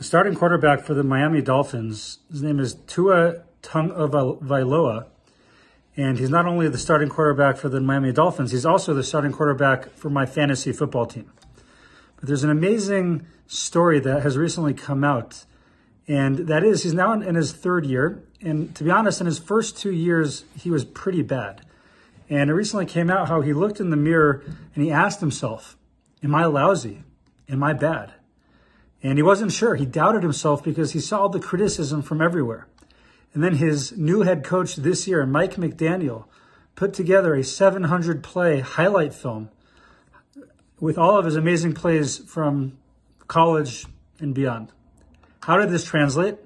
The starting quarterback for the Miami Dolphins, his name is Tua Tagovailoa, and he's not only the starting quarterback for the Miami Dolphins, he's also the starting quarterback for my fantasy football team. But there's an amazing story that has recently come out, and that is he's now in his third year, and to be honest, in his first 2 years, he was pretty bad. And it recently came out how he looked in the mirror and he asked himself, am I lousy? Am I bad? And he wasn't sure. He doubted himself because he saw all the criticism from everywhere. And then his new head coach this year, Mike McDaniel, put together a 700-play highlight film with all of his amazing plays from college and beyond. How did this translate?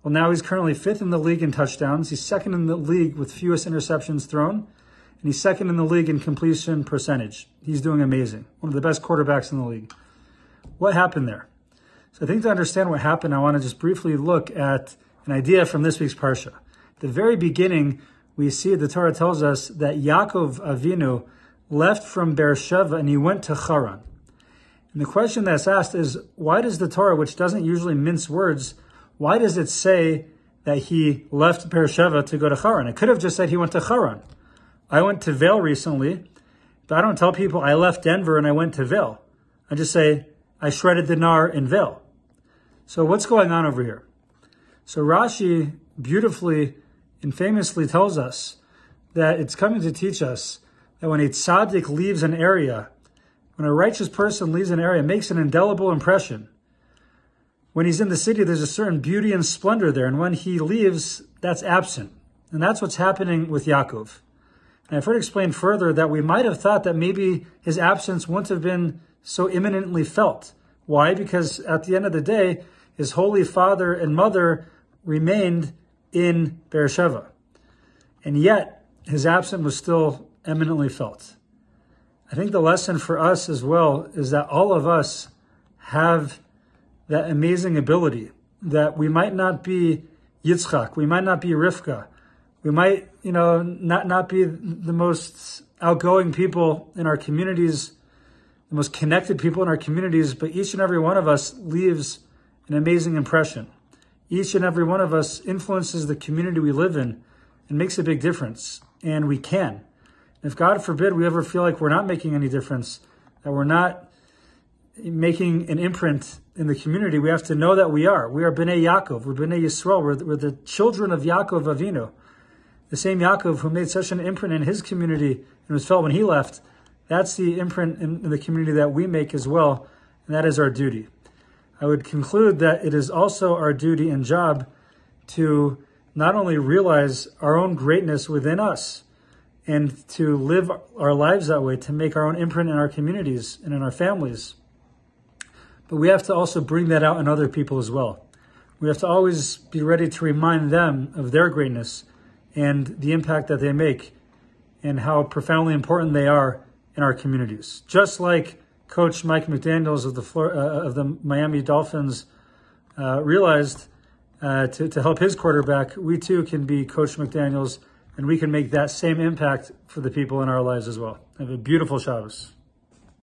Well, now he's currently 5th in the league in touchdowns. He's 2nd in the league with fewest interceptions thrown. And he's 2nd in the league in completion percentage. He's doing amazing. One of the best quarterbacks in the league. What happened there? So I think to understand what happened, I want to just briefly look at an idea from this week's Parsha. At the very beginning, we see the Torah tells us that Yaakov Avinu left from Beersheba and he went to Haran. And the question that's asked is, why does the Torah, which doesn't usually mince words, why does it say that he left Beersheba to go to Haran? It could have just said he went to Haran. I went to Vail recently, but I don't tell people I left Denver and I went to Vail. I just say I shredded the nar in Vail. So what's going on over here? So Rashi beautifully and famously tells us that it's coming to teach us that when a tzaddik leaves an area, when a righteous person leaves an area, it makes an indelible impression. When he's in the city, there's a certain beauty and splendor there. And when he leaves, that's absent. And that's what's happening with Yaakov. And I've heard explained further that we might have thought that maybe his absence wouldn't have been so imminently felt. Why? Because at the end of the day, his holy father and mother remained in Beersheba. And yet, his absence was still eminently felt. I think the lesson for us as well is that all of us have that amazing ability that we might not be Yitzchak, we might not be Rivka, we might, not be the most outgoing people in our communities, the most connected people in our communities, but each and every one of us leaves an amazing impression. Each and every one of us influences the community we live in and makes a big difference. And we can. If God forbid we ever feel like we're not making any difference, that we're not making an imprint in the community, we have to know that we are. We are Bnei Yaakov. We're Bnei Yisrael. We're the children of Yaakov Avinu. The same Yaakov who made such an imprint in his community and was felt when he left. That's the imprint in the community that we make as well. And that is our duty. I would conclude that it is also our duty and job to not only realize our own greatness within us and to live our lives that way, to make our own imprint in our communities and in our families, but we have to also bring that out in other people as well. We have to always be ready to remind them of their greatness and the impact that they make and how profoundly important they are in our communities. Just like Coach Mike McDaniels of the Miami Dolphins realized to help his quarterback, we too can be Coach McDaniels, and we can make that same impact for the people in our lives as well. Have a beautiful Shabbos.